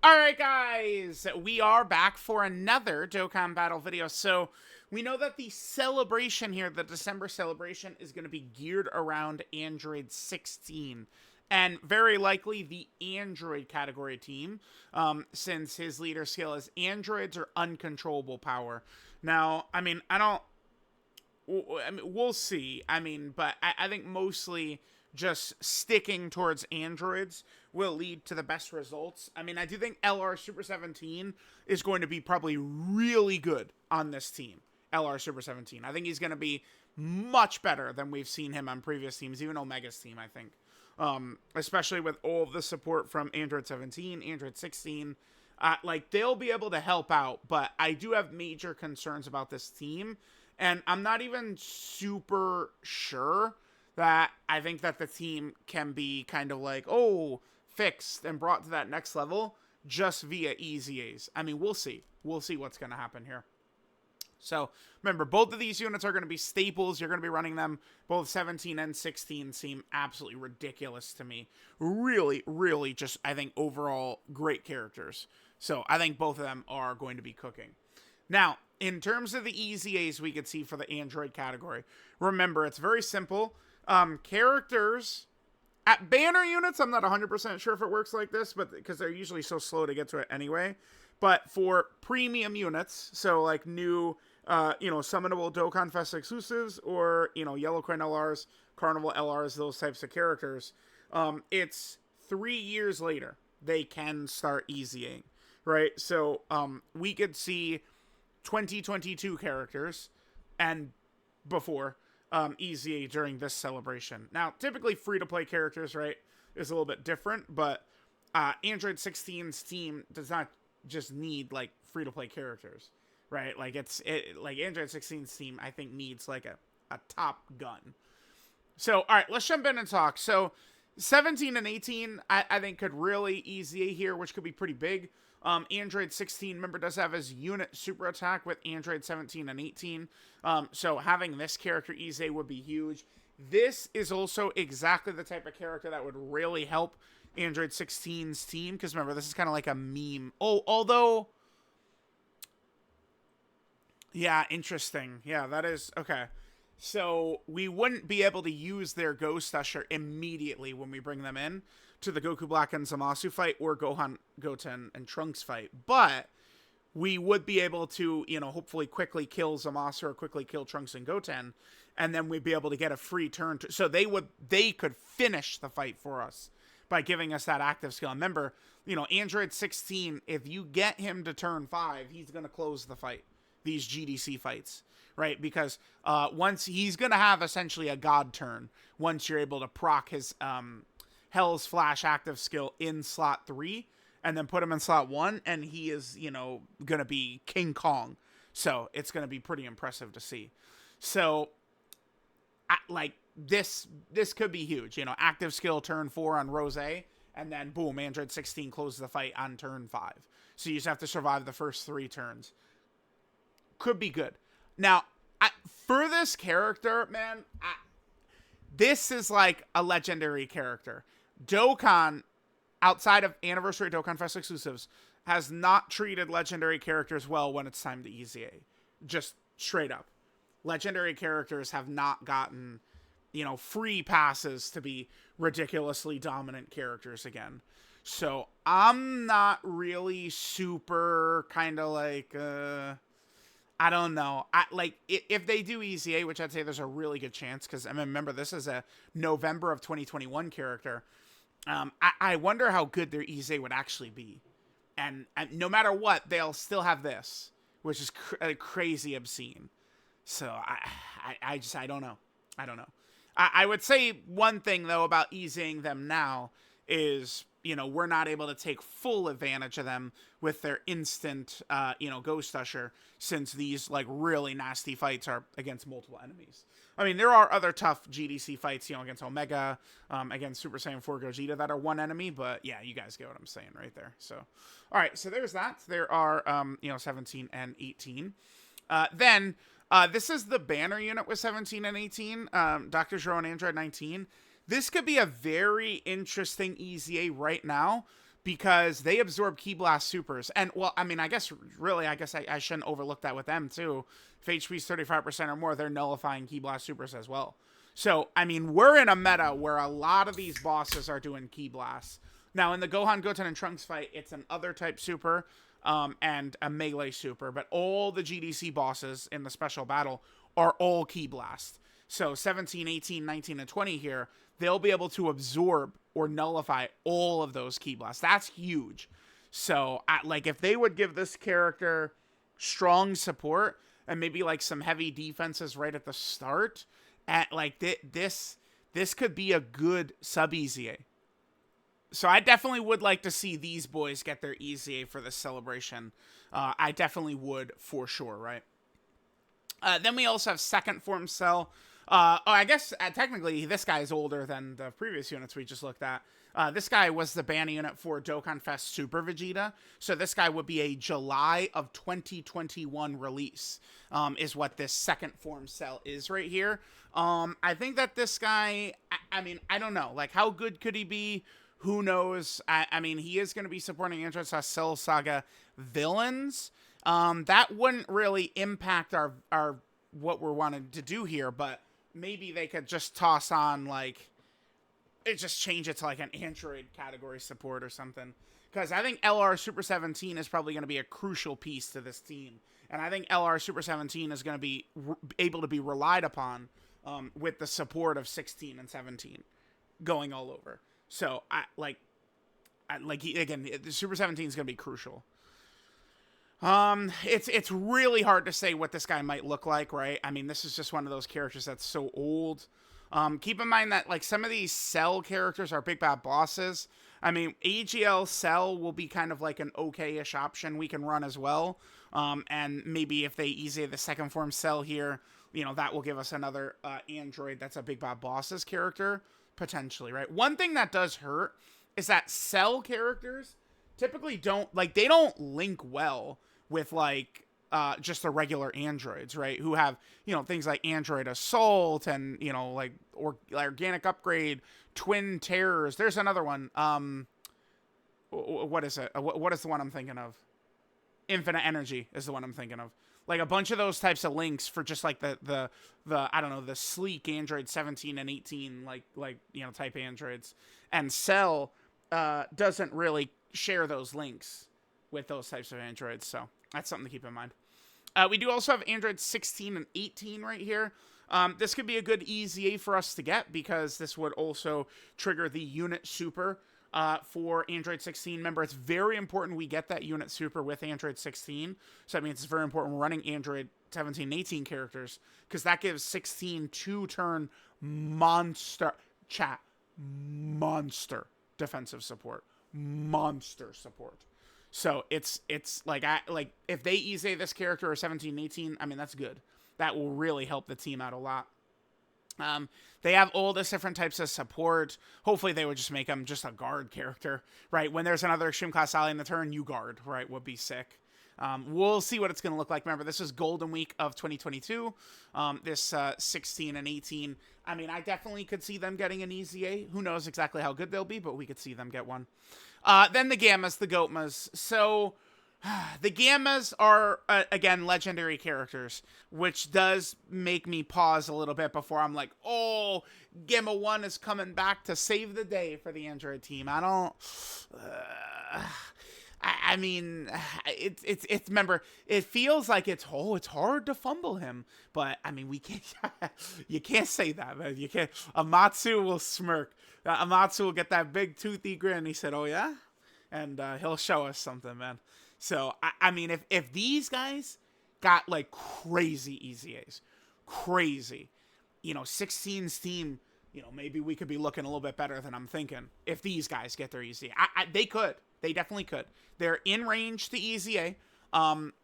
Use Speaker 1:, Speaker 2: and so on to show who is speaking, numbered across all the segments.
Speaker 1: Alright guys, we are back for another Dokkan Battle video. So, we know that the celebration here, the December celebration, is going to be geared around Android 16. And very likely the Android category team, since his leader skill is Androids or Uncontrollable Power. Now, I mean, we'll see. But I think mostly just sticking towards androids will lead to the best results. I mean, I do think LR Super 17 is going to be probably really good on this team. LR Super 17. I think he's going to be much better than we've seen him on previous teams, even Omega's team, I think. Especially with all of the support from Android 17, Android 16. Like, they'll be able to help out, but I do have major concerns about this team. And I'm not even super sure that I think that the team can be kind of like, oh, fixed and brought to that next level just via EZAs. I mean, we'll see. We'll see what's going to happen here. So, remember, both of these units are going to be staples. You're going to be running them. Both 17 and 16 seem absolutely ridiculous to me. Really, really just, I think, overall great characters. So, I think both of them are going to be cooking. Now, in terms of the EZAs we could see for the Android category, remember, it's very simple. Characters at banner units, I'm not 100% sure if it works like this, but because they're usually so slow to get to it anyway. But for premium units, so like new, summonable Dokkan Fest exclusives or, Yellow Coin LRs, Carnival LRs, those types of characters, it's 3 years later they can start EZAing, right? So we could see 2022 characters and before EZA during this celebration. Now, typically free-to-play characters, right, is a little bit different, but Android 16's team does not just need, like, free-to-play characters, right? Like, like, Android 16's team, I think, needs, like, a top gun. So, all right, let's jump in and talk. So, 17 and 18, I think, could really EZA here, which could be pretty big. Android 16, remember, does have his unit super attack with Android 17 and 18. So having this character EZA would be huge. This is also exactly the type of character that would really help Android 16's team. Because remember, this is kind of like a meme. Oh, although... yeah, interesting. Yeah, that is... okay. So we wouldn't be able to use their Ghost Usher immediately when we bring them in to the Goku Black and Zamasu fight or Gohan, Goten, and Trunks fight. But we would be able to, hopefully quickly kill Zamasu or quickly kill Trunks and Goten, and then we'd be able to get a free turn. So they could finish the fight for us by giving us that active skill. And remember, Android 16, if you get him to turn 5, he's going to close the fight, these GDC fights. Right, because once he's going to have essentially a god turn once you're able to proc his Hell's Flash active skill in slot 3 and then put him in slot 1, and he is, going to be King Kong. So it's going to be pretty impressive to see. So, this could be huge. Active skill turn 4 on Rose, and then boom, Android 16 closes the fight on turn 5. So you just have to survive the first 3 turns. Could be good. Now, for this character, man, this is like a legendary character. Dokkan, outside of Anniversary Dokkan Fest exclusives, has not treated legendary characters well when it's time to EZA. Just straight up. Legendary characters have not gotten, free passes to be ridiculously dominant characters again. So, I'm not really super kind of like... I don't know. If they do EZA, which I'd say there's a really good chance, because remember, this is a November of 2021 character. I wonder how good their EZA would actually be. And no matter what, they'll still have this, which is crazy obscene. So I don't know. I don't know. I would say one thing, though, about EZAing them now is... we're not able to take full advantage of them with their instant, Ghost Usher, since these, really nasty fights are against multiple enemies. I mean, there are other tough GDC fights, against Omega, against Super Saiyan 4 Gogeta that are one enemy, but yeah, you guys get what I'm saying right there. So, all right, so there's that. There are, 17 and 18. Then, this is the banner unit with 17 and 18, Dr. Zero and Android 19. This could be a very interesting EZA right now because they absorb Ki Blast supers. And, well, I mean, I guess I shouldn't overlook that with them, too. If HP's 35% or more, they're nullifying Ki Blast supers as well. So, I mean, we're in a meta where a lot of these bosses are doing Ki Blasts. Now, in the Gohan, Goten, and Trunks fight, it's an other type super and a melee super. But all the GDC bosses in the special battle are all Ki Blast. So 17, 18, 19, and 20 here, they'll be able to absorb or nullify all of those Ki Blasts. That's huge. So, like, if they would give this character strong support and maybe, like, some heavy defenses right at the start, like, this could be a good sub-EZA. So I definitely would like to see these boys get their EZA for this celebration. I definitely would, for sure, right? Then we also have second form Cell. I guess technically this guy is older than the previous units we just looked at. This guy was the ban unit for Dokkan Fest Super Vegeta. So this guy would be a July of 2021 release, is what this second form Cell is right here. I think that this guy, I mean, I don't know. Like, how good could he be? Who knows? I mean, he is going to be supporting Androids EZA Cell Saga villains. That wouldn't really impact our what we're wanting to do here, but maybe they could just toss on, like, just change it to, like, an Android category support or something. Because I think LR Super 17 is probably going to be a crucial piece to this team. And I think LR Super 17 is going to be able to be relied upon with the support of 16 and 17 going all over. So, again, the Super 17 is going to be crucial. It's really hard to say what this guy might look like, right? I mean, this is just one of those characters that's so old. Keep in mind that, like, some of these Cell characters are big bad bosses. I mean, AGL Cell will be kind of like an okay-ish option we can run as well. And maybe if they EZA the second form Cell here, you know, that will give us another Android that's a big bad bosses character, potentially, right? One thing that does hurt is that Cell characters typically don't link well with, like, just the regular androids, right? Who have, you know, things like Android Assault and, you know, like, Organic Upgrade, Twin Terrors. There's another one. What is it? What is the one I'm thinking of? Infinite Energy is the one I'm thinking of. Like, a bunch of those types of links for just, like, the I don't know, the sleek Android 17 and 18, like, you know, type androids. And Cell doesn't really share those links with those types of androids, so that's something to keep in mind. We do also have Android 16 and 18 right here. This could be a good EZA for us to get because this would also trigger the unit super for Android 16. Remember, it's very important we get that unit super with Android 16. So that means it's very important we're running Android 17 and 18 characters because that gives 16 two-turn monster defensive support. Monster support. So it's like if they EZA this character or 17 18, I mean, that's good. That will really help the team out a lot. They have all this different types of support. Hopefully they would just make them just a guard character, right? When there's another extreme class ally in the turn, you guard, right? Would be sick. We'll see what it's going to look like. Remember, this is Golden Week of 2022. This 16 and 18. I mean, I definitely could see them getting an EZA. Who knows exactly how good they'll be, but we could see them get one. Then the GAMMAS, the GOATMAS. So the GAMMAS are, again, legendary characters, which does make me pause a little bit before I'm like, oh, Gamma 1 is coming back to save the day for the Android team. I don't... I mean, it's remember, it feels like it's hard to fumble him, but I mean, we can't, you can't say that, man. You can't. Amatsu will smirk. Amatsu will get that big toothy grin. He said, oh yeah? And he'll show us something, man. So, I mean, if these guys got, like, crazy EZAs, crazy, you know, 16's team, you know, maybe we could be looking a little bit better than I'm thinking if these guys get their EZA. They could. They definitely could. They're in range to EZA.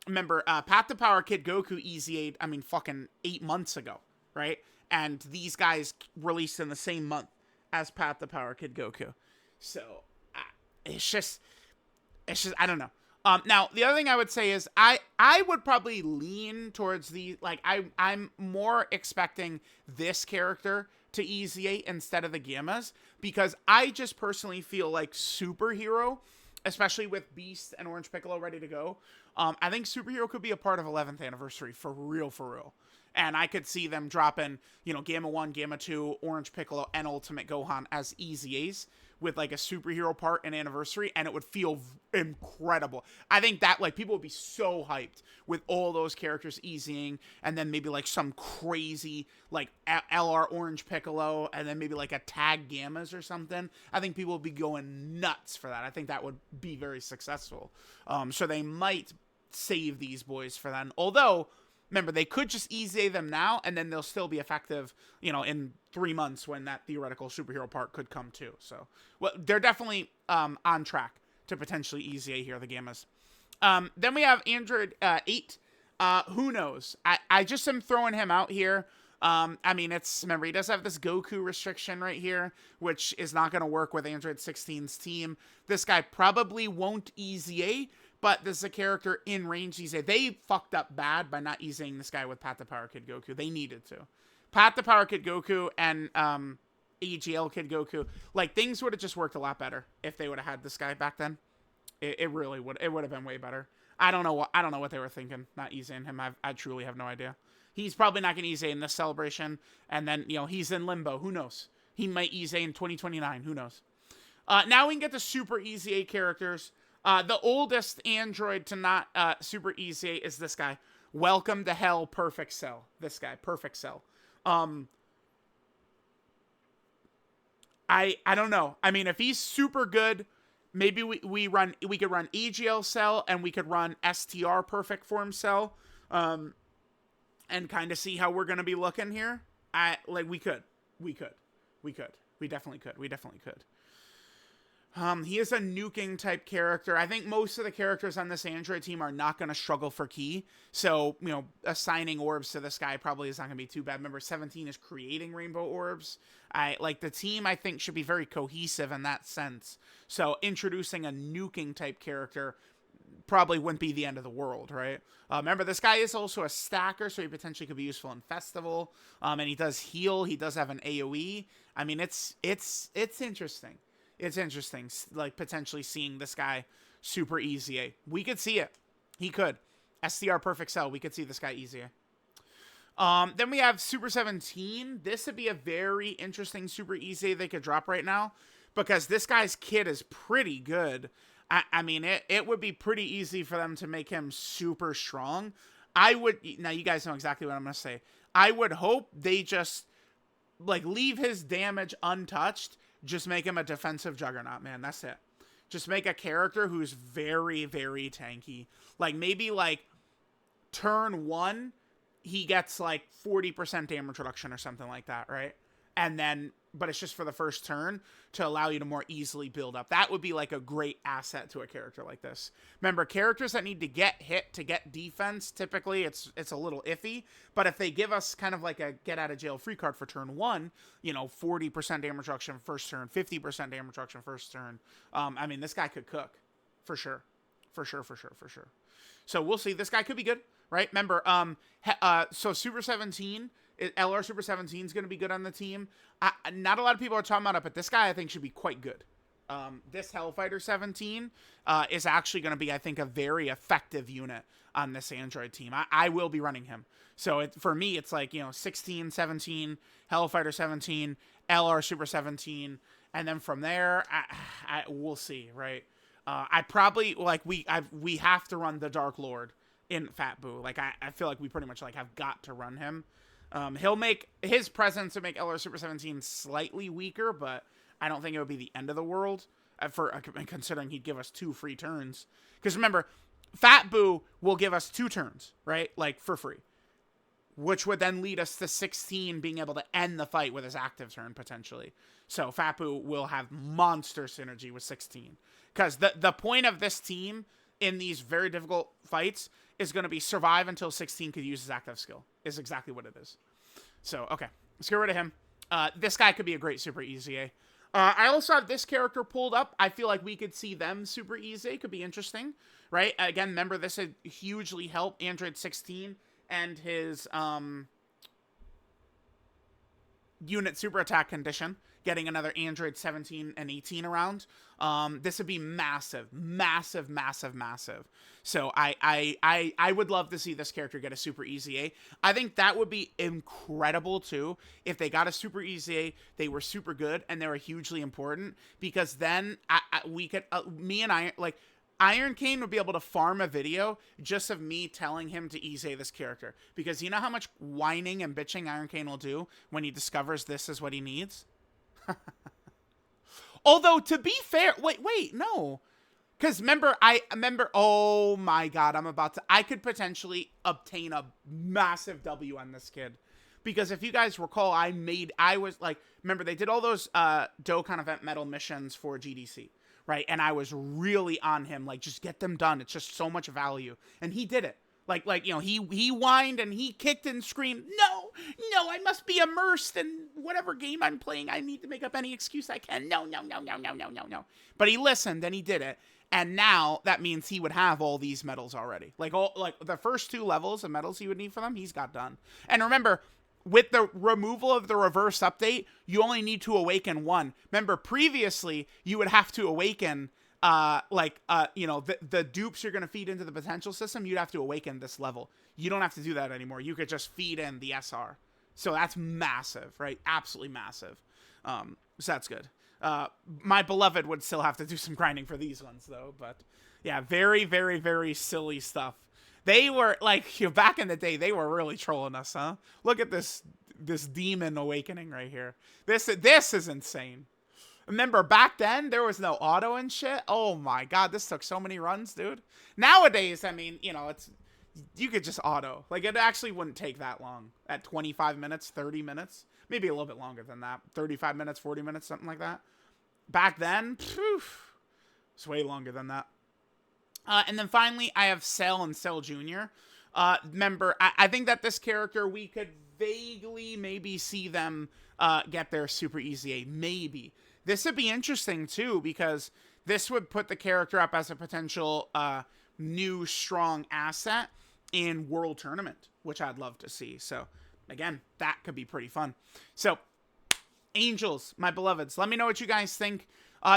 Speaker 1: Remember, Path to Power Kid Goku EZA'd, I mean, fucking 8 months ago, right? And these guys released in the same month as Path to Power Kid Goku. So, it's just, I don't know. Now, the other thing I would say is I would probably lean towards the, like, I'm more expecting this character to EZA instead of the GAMMAS because I just personally feel like Superhero especially with Beast and Orange Piccolo ready to go. I think Superhero could be a part of 11th Anniversary, for real, for real. And I could see them dropping, you know, Gamma 1, Gamma 2, Orange Piccolo, and Ultimate Gohan as EZAs with, like, a superhero part in Anniversary, and it would feel incredible. I think that, like, people would be so hyped with all those characters EZing, and then maybe, like, some crazy, like, LR Orange Piccolo, and then maybe, like, a tag Gammas or something. I think people would be going nuts for that. I think that would be very successful. So they might save these boys for then. Although, remember, they could just EZA them now, and then they'll still be effective, you know, in 3 months when that theoretical superhero part could come too. So, well, they're definitely on track to potentially EZA here, the Gammas. Then we have Android 8. Who knows? I just am throwing him out here. I mean, remember, he does have this Goku restriction right here, which is not going to work with Android 16's team. This guy probably won't EZA, but this is a character in range EZA. They fucked up bad by not EZAing this guy with Pat the Power Kid Goku. They needed to. Pat the Power Kid Goku and AGL Kid Goku, like, things would have just worked a lot better if they would have had this guy back then. It really would. It would have been way better. I don't know what they were thinking, not EZAing him. I truly have no idea. He's probably not going to EZA in this celebration, and then, you know, he's in limbo. Who knows? He might EZA in 2029. Who knows? Now we can get the Super EZA characters. The oldest android to not Super EZA is this guy. Welcome to Hell, Perfect Cell. This guy, Perfect Cell. I don't know. I mean, if he's super good, maybe we could run AGL Cell, and we could run STR Perfect Form Cell. And kind of see how we're going to be looking here. We definitely could. He is a nuking type character. I think most of the characters on this Android team are not going to struggle for key. So, you know, assigning orbs to this guy probably is not going to be too bad. Remember, 17 is creating rainbow orbs. The team, I think, should be very cohesive in that sense. So introducing a nuking type character probably wouldn't be the end of the world, right? Remember, this guy is also a stacker, so he potentially could be useful in Festival. And he does heal. He does have an AoE. I mean, it's interesting. It's interesting, like, potentially seeing this guy super EZA. We could see it. He could. STR Perfect Cell, we could see this guy EZA. Then we have Super 17. This would be a very interesting Super EZA they could drop right now, because this guy's kit is pretty good. I mean, it would be pretty easy for them to make him super strong. Now you guys know exactly what I'm going to say. I would hope they just, like, leave his damage untouched. Just make him a defensive juggernaut, man. That's it. Just make a character who's very, very tanky. Like, maybe, like, turn 1, he gets, like, 40% damage reduction or something like that, right? And then, but it's just for the first turn to allow you to more easily build up. That would be, like, a great asset to a character like this. Remember, characters that need to get hit to get defense, typically it's a little iffy. But if they give us kind of like a get out of jail free card for turn 1, you know, 40% damage reduction first turn, 50% damage reduction first turn. I mean, this guy could cook for sure. For sure. So we'll see. This guy could be good, right? Remember, so Super 17, LR Super 17 is going to be good on the team. Not a lot of people are talking about it, but this guy I think should be quite good. This Hellfighter 17 is actually going to be, I think, a very effective unit on this Android team. I will be running him. So for me, it's like, you know, 16, 17, Hellfighter 17, LR Super 17, and then from there, we'll see, right? I probably, like, we have to run the Dark Lord in Fat Boo. Like, I feel like we pretty much, like, have got to run him. He'll make his presence to make LR Super 17 slightly weaker, but I don't think it would be the end of the world considering he'd give us 2 free turns. Because remember, Fat Boo will give us 2 turns, right? Like, for free. Which would then lead us to 16 being able to end the fight with his active turn, potentially. So Fat Boo will have monster synergy with 16. Because the point of this team in these very difficult fights is going to be survive until 16 could use his active skill. Is exactly what it is. So, okay. Let's get rid of him. This guy could be a great Super EZA. I also have this character pulled up. I feel like we could see them Super EZA. Could be interesting, right? Again, remember, this would hugely help Android 16 and his unit super attack condition. getting another Android 17 and 18 around. This would be massive, massive, massive, massive. So I would love to see this character get a Super EZA. I think that would be incredible too if they got a Super EZA, they were super good, and they were hugely important, because then we could, me and I, like, Iron Kane would be able to farm a video just of me telling him to EZA this character. Because you know how much whining and bitching Iron Kane will do when he discovers this is what he needs? Although, to be fair, wait, no. Because remember, oh my god, I could potentially obtain a massive W on this kid. Because if you guys recall, remember they did all those Dokkan event medal missions for GDC. Right, and I was really on him, like, just get them done. It's just so much value, and he did it. Like you know, he whined and he kicked and screamed, no, I must be immersed in whatever game I'm playing. I need to make up any excuse I can. No. But he listened and he did it, and now that means he would have all these medals already. Like the first 2 levels of medals he would need for them, he's got done. And remember, with the removal of the reverse update, you only need to awaken 1. Remember, previously, you would have to awaken, you know, the dupes you're going to feed into the potential system, you'd have to awaken this level. You don't have to do that anymore. You could just feed in the SR. So that's massive, right? Absolutely massive. So that's good. My beloved would still have to do some grinding for these ones, though. But, yeah, very, very, very silly stuff. They were, like, you know, back in the day, they were really trolling us, huh? Look at this demon awakening right here. This is insane. Remember, back then, there was no auto and shit? Oh my god, this took so many runs, dude. Nowadays, I mean, you know, you could just auto. Like, it actually wouldn't take that long. At 25 minutes, 30 minutes. Maybe a little bit longer than that. 35 minutes, 40 minutes, something like that. Back then, it's way longer than that. And then finally, I have Cell and Cell Jr. Remember, I think that this character, we could vaguely maybe see them get their Super EZA. Maybe. This would be interesting, too, because this would put the character up as a potential new strong asset in World Tournament, which I'd love to see. So, again, that could be pretty fun. So, Angels, my beloveds, let me know what you guys think.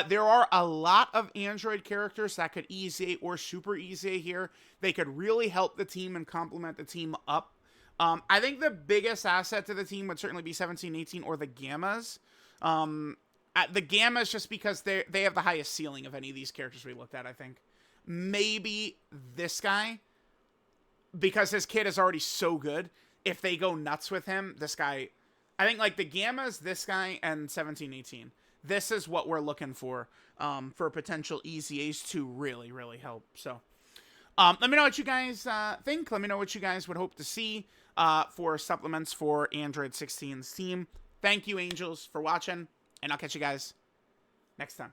Speaker 1: There are a lot of Android characters that could EZA or Super EZA here. They could really help the team and complement the team up. I think the biggest asset to the team would certainly be 17, 18, or the GAMMAS. The GAMMAS just because they have the highest ceiling of any of these characters we looked at, I think. Maybe this guy, because his kit is already so good. If they go nuts with him, this guy... I think, like, the GAMMAS, this guy, and 17, 18. This is what we're looking for potential EZAs to really, really help. So, let me know what you guys think. Let me know what you guys would hope to see for supplements for Android 16's team. Thank you, Angels, for watching, and I'll catch you guys next time.